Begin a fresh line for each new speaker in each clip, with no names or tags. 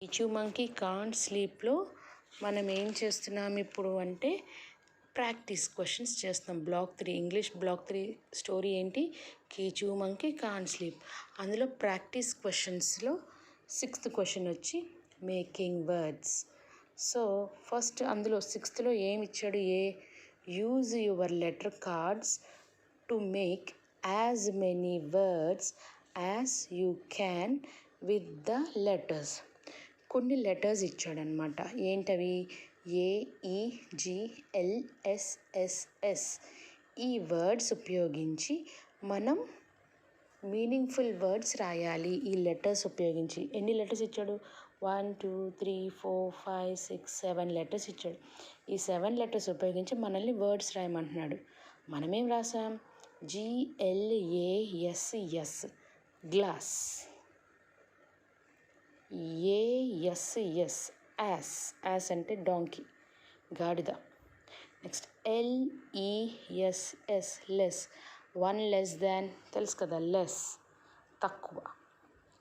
కీచు monkey can't స్లీప్లో మనం ఏం చేస్తున్నాం ఇప్పుడు అంటే ప్రాక్టీస్ క్వశ్చన్స్ చేస్తాం. బ్లాక్ 3 ఇంగ్లీష్ బ్లాక్ 3 స్టోరీ ఏంటి? కీచు మంకీ కాంట్ స్లీప్. అందులో ప్రాక్టీస్ క్వశ్చన్స్లో 6th క్వశ్చన్ వచ్చి మేకింగ్ వర్డ్స్. సో ఫస్ట్ అందులో 6thలో ఏమి ఇచ్చాడు? Use your letter cards to make as many words as you can with the letters. కొన్ని letters ఇచ్చాడనమాట. ఏంటవి? AEGLSSS. ఈ వర్డ్స్ ఉపయోగించి మనం మీనింగ్ఫుల్ వర్డ్స్ రాయాలి. ఈ లెటర్స్ ఉపయోగించి. ఎన్ని లెటర్స్ ఇచ్చాడు? 1 2 3 4 5 6 7 లెటర్స్ ఇచ్చాడు. ఈ 7 లెటర్స్ ఉపయోగించి మనల్ని వర్డ్స్ రాయమంటున్నాడు. మనమేం రాసాం? GLASS glass. ASS యాస్ అంటే డాంకీ, గాడిద. Next LESS less, 1 less than తెలుసు కదా, లెస్ తక్కువ.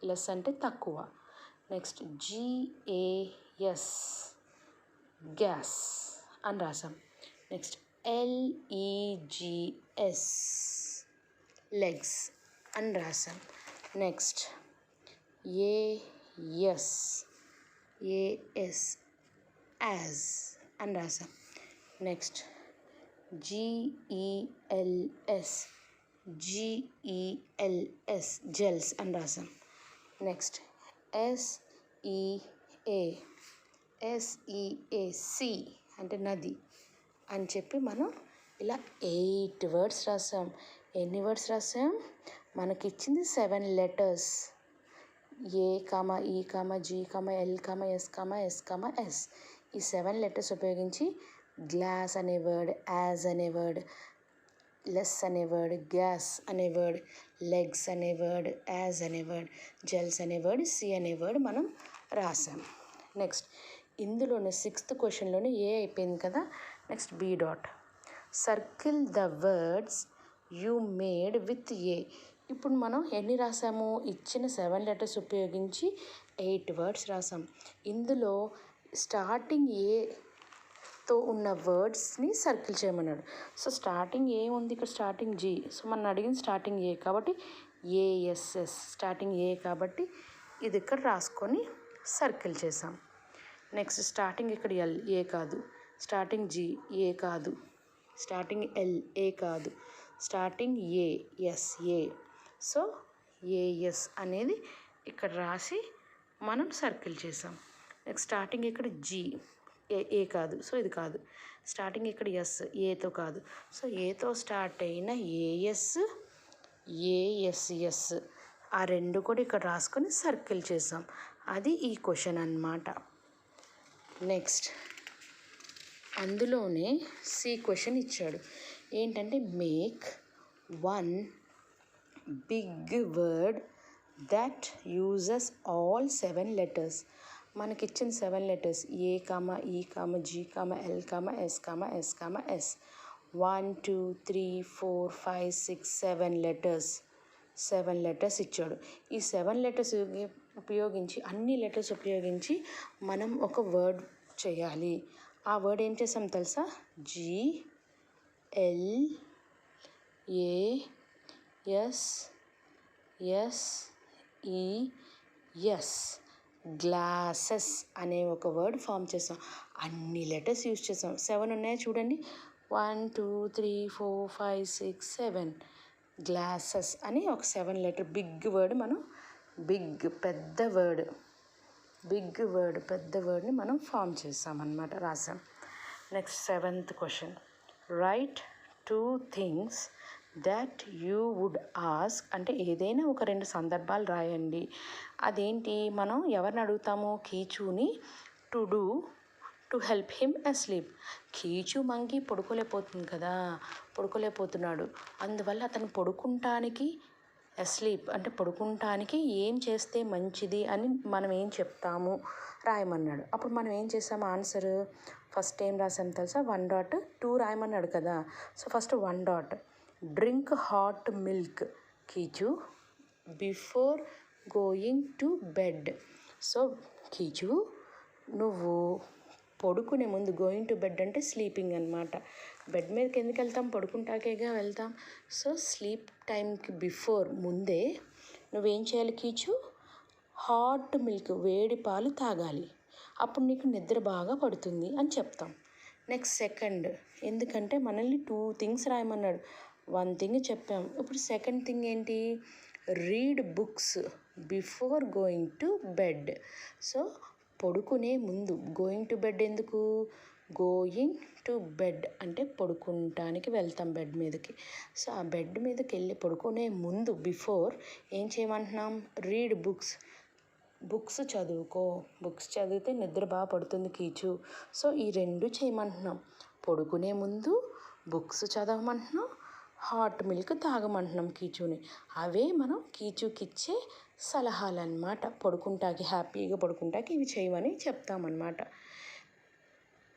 లెస్ అంటే తక్కువ. నెక్స్ట్ GAS గ్యాస్ అని రాసాం. నెక్స్ట్ LEGS లెగ్స్ అని రాసాం. నెక్స్ట్ AS యాజ్ అని రాసాం. నెక్స్ట్ GELS జెల్స్ అని రాసాం. నెక్స్ట్ SEA అంటే నది అని చెప్పి మనం ఇలా 8 వర్డ్స్ రాసాం. ఎన్ని వర్డ్స్ రాసాం? మనకిచ్చింది 7 లెటర్స్. AEGLSS. ఈ 7 లెటర్స్ ఉపయోగించి గ్లాస్ అనే వర్డ్, యాజ్ అనే వర్డ్, లెస్ అనే వర్డ్, గ్యాస్ అనే వర్డ్, లెగ్స్ అనే వర్డ్, యాజ్ అనే వర్డ్, జెల్స్ అనే వర్డ్, సి అనే వర్డ్ మనం రాసాం. నెక్స్ట్ ఇందులోనే 6th క్వశ్చన్లోనే ఏ అయిపోయింది కదా. Next B dot. Circle the words you made with a. ఇప్పుడు మనం ఎన్ని రాసాము? ఇచ్చిన 7 లెటర్స్ ఉపయోగించి 8 వర్డ్స్ రాసాం. ఇందులో స్టార్టింగ్ ఏతో ఉన్న వర్డ్స్ని సర్కిల్ చేయమన్నాడు. సో స్టార్టింగ్ ఏ ఉంది ఇక్కడ? Starting G. సో మనం అడిగింది స్టార్టింగ్ ఏ కాబట్టి ASS. స్టార్టింగ్ ఏ కాబట్టి ఇది ఇక్కడ రాసుకొని సర్కిల్ చేసాం. నెక్స్ట్ స్టార్టింగ్ ఇక్కడ L, ఏ కాదు. స్టార్టింగ్ G, ఏ కాదు. స్టార్టింగ్ L, ఏ కాదు. స్టార్టింగ్ ఏ. సో AS అనేది ఇక్కడ రాసి మనం సర్కిల్ చేసాం. నెక్స్ట్ స్టార్టింగ్ ఇక్కడ G, ఏ కాదు. సో ఇది కాదు. స్టార్టింగ్ ఇక్కడ S, ఏతో కాదు. సో ఏతో స్టార్ట్ అయిన ASS ఆ రెండు కూడా ఇక్కడ రాసుకొని సర్కిల్ చేసాం. అది ఈ క్వశ్చన్ అన్నమాట. నెక్స్ట్ అందులోనే C క్వశ్చన్ ఇచ్చాడు. ఏంటంటే make 1 big word that uses all 7 letters. మనకిచ్చిన 7 letters A, E, G, L, S, S. 1 2 3 4 5 6 7 letters. 7 letters ఇచ్చాడు. ఈ 7 లెటర్స్ ఉపయోగించి, అన్ని లెటర్స్ ఉపయోగించి మనం ఒక వర్డ్ చేయాలి. ఆ వర్డ్ ఏం చేసాం తెలుసా? GLASSES గ్లాసెస్ అనే ఒక వర్డ్ ఫామ్ చేసాం. అన్ని లెటర్స్ యూజ్ చేసాం. 7 ఉన్నాయో చూడండి. 1 2 3 4 5 6 7 గ్లాసెస్ అని ఒక 7 లెటర్ బిగ్ వర్డ్ మనం పెద్ద వర్డ్ని మనం ఫామ్ చేసామన్నమాట, రాసాం. Next 7th question. Write 2 things that you would ask. అంటే ఏదైనా ఒక 2 సందర్భాలు రాయండి. అదేంటి? మనం ఎవరిని అడుగుతాము? కీచుని to do to help him asleep. Keechu monkey పడుకోలేకపోతున్నాడు. అందువల్ల అతను పడుకుంటానికి అస్లీప్ అంటే పడుకుంటానికి ఏం చేస్తే మంచిది అని మనం ఏం చెప్తాము రాయమన్నాడు. అప్పుడు మనం ఏం చేసాము? ఆన్సర్ ఫస్ట్ ఏం రాసాం తెలుసా? 1 డాట్ 2 రాయమన్నాడు కదా. So first 1 dot. Drink hot milk Keechu before going to bed. So Keechu నువ్వు పడుకునే ముందు గోయింగ్ టు బెడ్ అంటే స్లీపింగ్ అనమాట. బెడ్ మీదకి ఎందుకు వెళ్తాం? పడుకుంటాకేగా వెళ్తాం. సో స్లీప్ టైంకి బిఫోర్ ముందే నువ్వేం చేయాలి కీచు? హాట్ మిల్క్, వేడి పాలు తాగాలి. అప్పుడు నీకు నిద్ర బాగా పడుతుంది అని చెప్తాం. నెక్స్ట్ సెకండ్, ఎందుకంటే మనల్ని 2 థింగ్స్ రాయమన్నాడు. 1 థింగ్ చెప్పాం. ఇప్పుడు సెకండ్ థింగ్ ఏంటి? Read books before going to bed. So పడుకునే ముందు, గోయింగ్ టు బెడ్ ఎందుకు? గోయింగ్ టు బెడ్ అంటే పడుకుంటానికి వెళ్తాం బెడ్ మీదకి. సో ఆ బెడ్ మీదకి వెళ్ళి పడుకునే ముందు బిఫోర్ ఏం చేయమంటున్నాం? Read books. బుక్స్ చదువుకో. బుక్స్ చదివితే నిద్ర బాగా పడుతుంది కీచు. సో ఈ 2 చేయమంటున్నాం. పడుకునే ముందు బుక్స్ చదవమంటున్నాం, హాట్ మిల్క్ తాగమంటున్నాం కీచుని. అవే మనం కీచుకి ఇచ్చే సలహాలు అన్నమాట. పడుకుంటాకి, హ్యాపీగా పడుకుంటాకి ఇవి చేయమని చెప్తామన్నమాట.